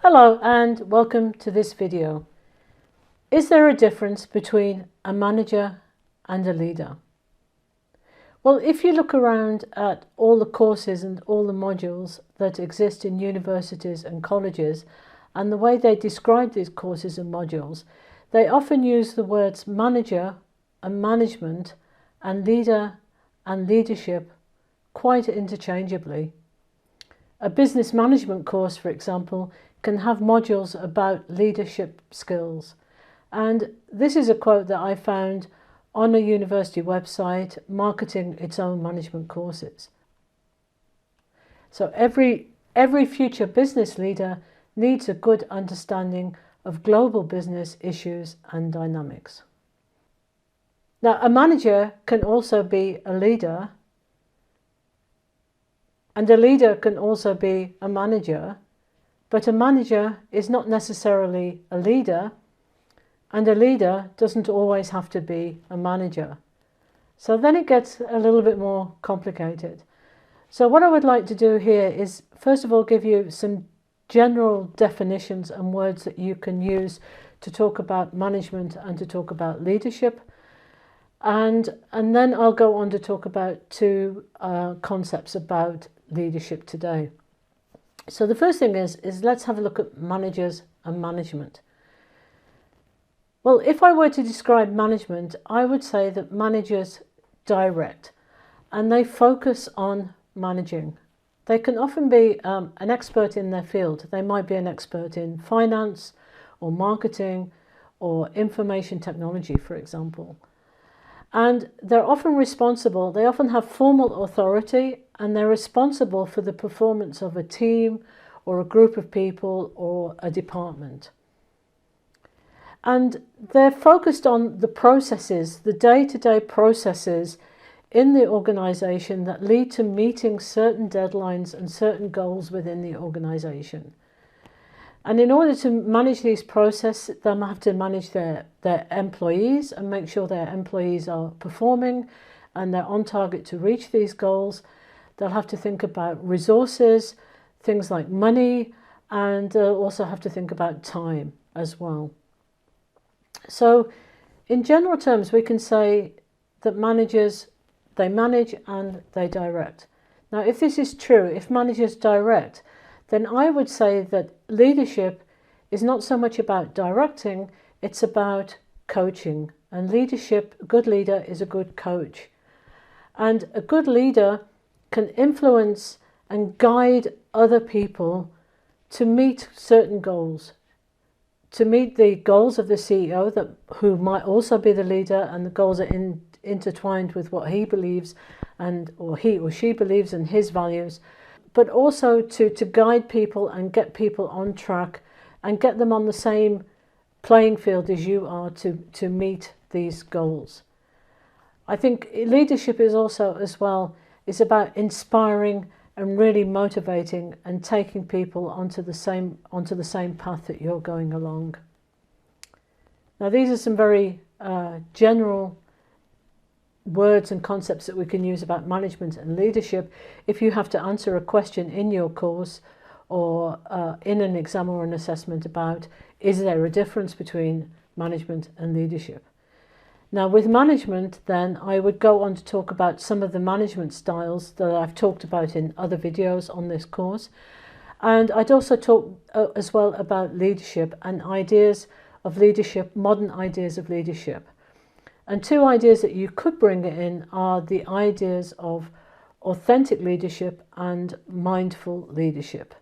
Hello and welcome to this video. Is there a difference between a manager and a leader? Well, if you look around at all the courses and all the modules that exist in universities and colleges and the way they describe these courses and modules, they often use the words manager and management and leader and leadership quite interchangeably. A business management course, for example, can have modules about leadership skills. And this is a quote that I found on a university website marketing its own management courses. So every future business leader needs a good understanding of global business issues and dynamics. Now, a manager can also be a leader, and a leader can also be a manager. But a manager is not necessarily a leader, and a leader doesn't always have to be a manager. So then it gets a little bit more complicated. So what I would like to do here is, first of all, give you some general definitions and words that you can use to talk about management and to talk about leadership. And then I'll go on to talk about two concepts about leadership today. So the first thing is let's have a look at managers and management. Well, if I were to describe management, I would say that managers direct and they focus on managing. They can often be an expert in their field. They might be an expert in finance or marketing or information technology, for example. And they're often responsible, they often have formal authority, and they're responsible for the performance of a team or a group of people or a department. And they're focused on the processes, the day-to-day processes in the organisation that lead to meeting certain deadlines and certain goals within the organisation. And in order to manage these processes, they have to manage their employees and make sure their employees are performing and they're on target to reach these goals. They'll have to think about resources, things like money, and they'll also have to think about time as well. So in general terms, we can say that managers, they manage and they direct. Now, if this is true, if managers direct, then I would say that leadership is not so much about directing, it's about coaching. And leadership, a good leader is a good coach. And a good leader can influence and guide other people to meet certain goals. To meet the goals of the CEO, who might also be the leader, and the goals are intertwined with what he believes or he or she believes and his values. But also to guide people and get people on track and get them on the same playing field as you are to meet these goals. I think leadership is also as well is about inspiring and really motivating and taking people onto the same path that you're going along. Now, these are some very general words and concepts that we can use about management and leadership if you have to answer a question in your course or in an exam or an assessment about, is there a difference between management and leadership? Now, with management, then I would go on to talk about some of the management styles that I've talked about in other videos on this course. And I'd also talk as well about leadership and ideas of leadership, modern ideas of leadership. And two ideas that you could bring in are the ideas of authentic leadership and mindful leadership.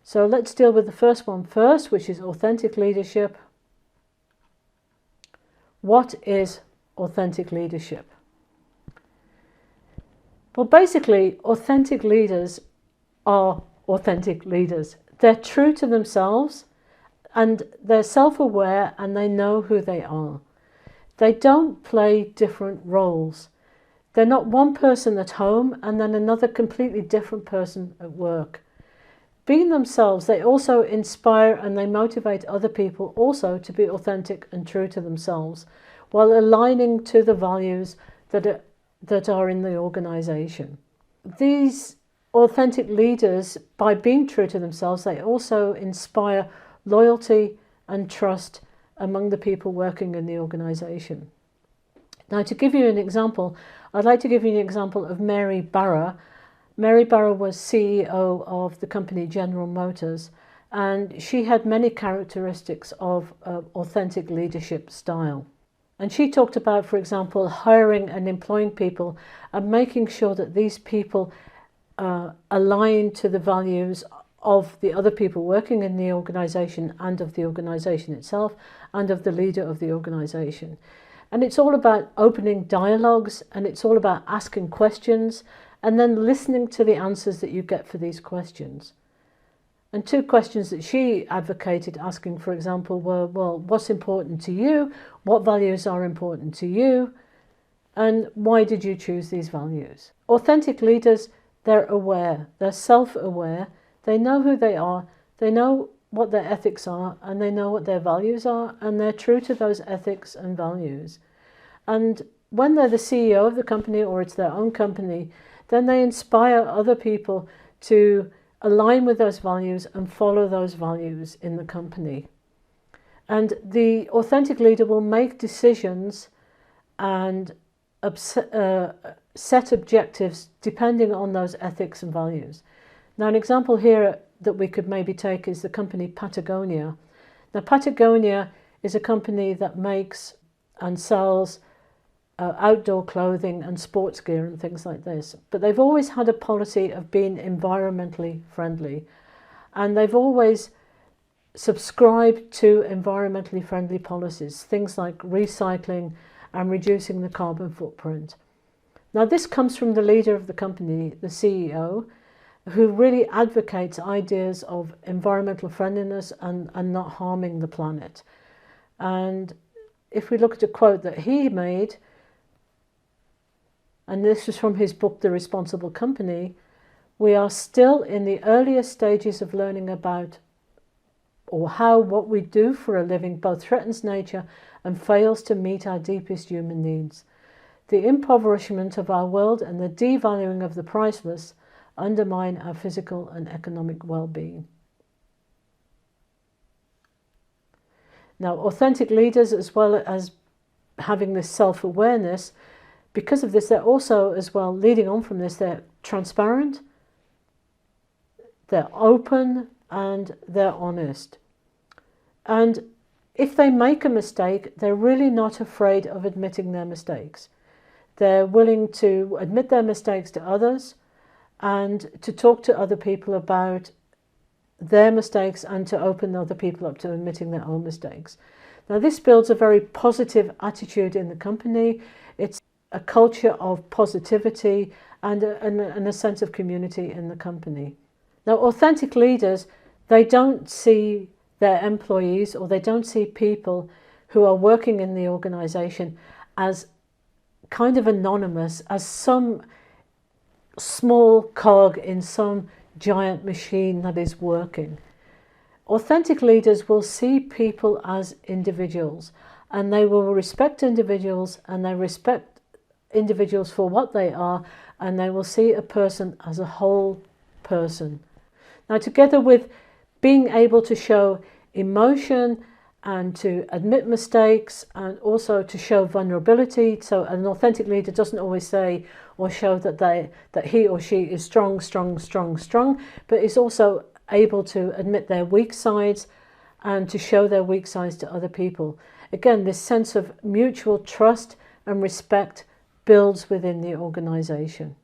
So let's deal with the first one first, which is authentic leadership. What is authentic leadership? Well, basically, authentic leaders are authentic leaders. They're true to themselves and they're self-aware and they know who they are. They don't play different roles. They're not one person at home and then another completely different person at work. Being themselves, they also inspire and they motivate other people also to be authentic and true to themselves while aligning to the values that are in the organisation. These authentic leaders, by being true to themselves, they also inspire loyalty and trust among the people working in the organisation. Now, to give you an example, I'd like to give you an example of Mary Barra. Mary Barra was CEO of the company General Motors, and she had many characteristics of authentic leadership style. And she talked about, for example, hiring and employing people and making sure that these people align to the values of the other people working in the organisation and of the organisation itself and of the leader of the organisation. And it's all about opening dialogues, and it's all about asking questions and then listening to the answers that you get for these questions. And two questions that she advocated asking, for example, were, well, what's important to you? What values are important to you? And why did you choose these values? Authentic leaders, they're aware, they're self-aware, they know who they are, they know what their ethics are, and they know what their values are, and they're true to those ethics and values. And when they're the CEO of the company, or it's their own company, then they inspire other people to align with those values and follow those values in the company. And the authentic leader will make decisions and set objectives depending on those ethics and values. Now, an example here that we could maybe take is the company Patagonia. Now, Patagonia is a company that makes and sells outdoor clothing and sports gear and things like this. But they've always had a policy of being environmentally friendly. And they've always subscribed to environmentally friendly policies, things like recycling and reducing the carbon footprint. Now, this comes from the leader of the company, the CEO, who really advocates ideas of environmental friendliness and not harming the planet. And if we look at a quote that he made, and this was from his book, The Responsible Company, we are still in the earliest stages of learning about or how what we do for a living both threatens nature and fails to meet our deepest human needs. The impoverishment of our world and the devaluing of the priceless undermine our physical and economic well-being. Now, authentic leaders, as well as having this self-awareness, because of this, they're also, as well, leading on from this, they're transparent, they're open, and they're honest. And if they make a mistake, they're really not afraid of admitting their mistakes. They're willing to admit their mistakes to others and to talk to other people about their mistakes and to open other people up to admitting their own mistakes. Now, this builds a very positive attitude in the company. It's a culture of positivity and a sense of community in the company. Now, authentic leaders, they don't see their employees or they don't see people who are working in the organisation as kind of anonymous, as some small cog in some giant machine that is working. Authentic leaders will see people as individuals, and they will respect individuals, and they respect individuals for what they are, and they will see a person as a whole person. Now, together with being able to show emotion and to admit mistakes and also to show vulnerability, so an authentic leader doesn't always say or show that he or she is strong, but is also able to admit their weak sides and to show their weak sides to other people. Again, this sense of mutual trust and respect builds within the organisation.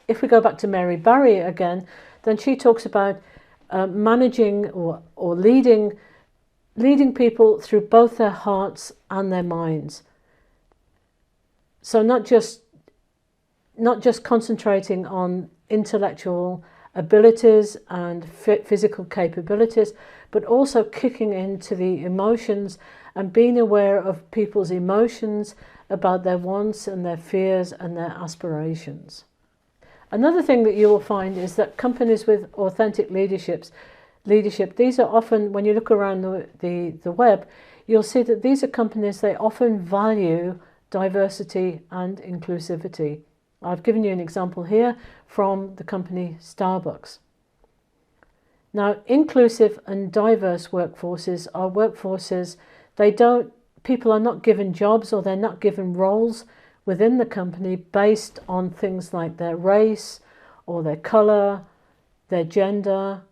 If we go back to Mary Barra again, then she talks about managing or leading people through both their hearts and their minds. So not just concentrating on intellectual abilities and physical capabilities, but also kicking into the emotions and being aware of people's emotions about their wants and their fears and their aspirations. Another thing that you will find is that companies with authentic leadership, these are often, when you look around the web, you'll see that these are companies, they often value diversity and inclusivity. I've given you an example here from the company Starbucks. Now, inclusive and diverse workforces are workforces, people are not given jobs or they're not given roles within the company based on things like their race or their colour, their gender,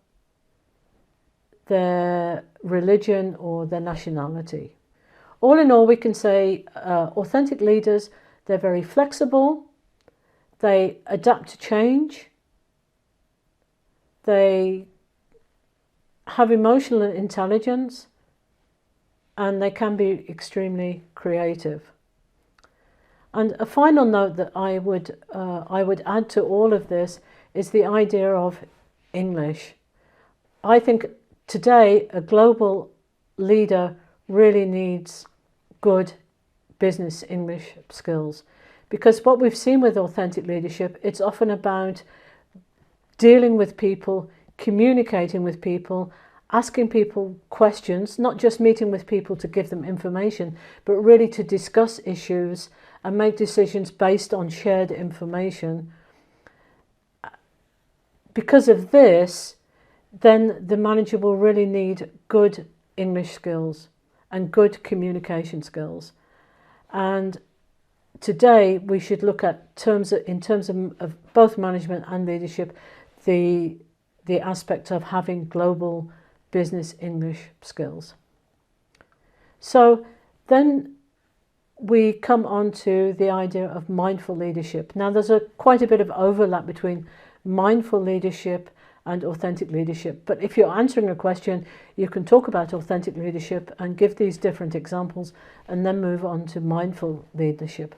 their religion or their nationality. All in all, we can say authentic leaders, they're very flexible, they adapt to change, they have emotional intelligence, and they can be extremely creative. And a final note that I would add to all of this is the idea of English. I think today a global leader really needs good business English skills, because what we've seen with authentic leadership, it's often about dealing with people, communicating with people, asking people questions, not just meeting with people to give them information, but really to discuss issues and make decisions based on shared information. Because of this, then the manager will really need good English skills and good communication skills. And today we should look at in terms of both management and leadership, the aspect of having global business English skills. So then we come on to the idea of mindful leadership. Now there's quite a bit of overlap between mindful leadership and authentic leadership, but if you're answering a question, you can talk about authentic leadership and give these different examples and then move on to mindful leadership.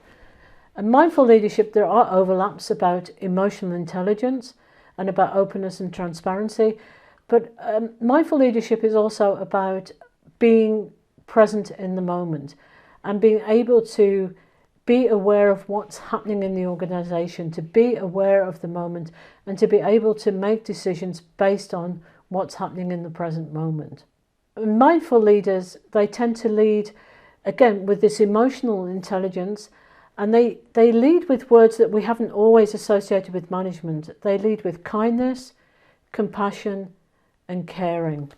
And mindful leadership, there are overlaps about emotional intelligence and about openness and transparency, but mindful leadership is also about being present in the moment and being able to be aware of what's happening in the organisation, to be aware of the moment and to be able to make decisions based on what's happening in the present moment. Mindful leaders, they tend to lead, again, with this emotional intelligence, and they lead with words that we haven't always associated with management. They lead with kindness, compassion and caring.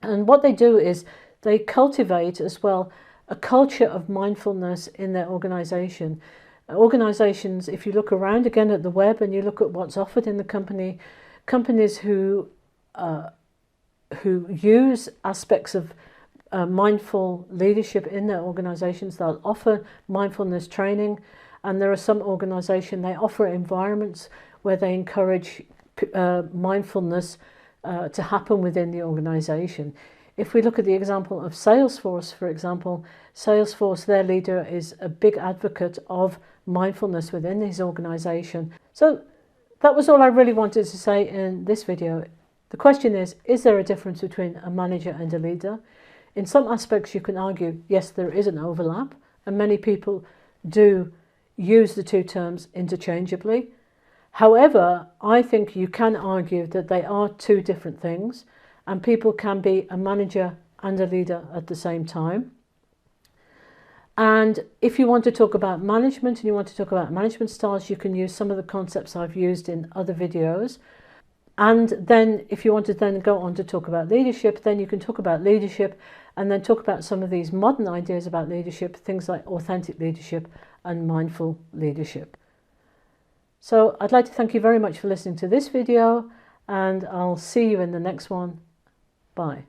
And what they do is they cultivate as well a culture of mindfulness in their organisation. Organisations, if you look around again at the web and you look at what's offered in the company, companies who use aspects of mindful leadership in their organisations, they'll offer mindfulness training, and there are some organisations, they offer environments where they encourage mindfulness to happen within the organisation. If we look at the example of Salesforce, for example, Salesforce, their leader is a big advocate of mindfulness within his organisation. So that was all I really wanted to say in this video. The question is there a difference between a manager and a leader? In some aspects you can argue, yes, there is an overlap, and many people do use the two terms interchangeably. However, I think you can argue that they are two different things, and people can be a manager and a leader at the same time. And if you want to talk about management and you want to talk about management styles, you can use some of the concepts I've used in other videos. And then if you want to then go on to talk about leadership, then you can talk about leadership and then talk about some of these modern ideas about leadership, things like authentic leadership and mindful leadership. So I'd like to thank you very much for listening to this video, and I'll see you in the next one. Bye.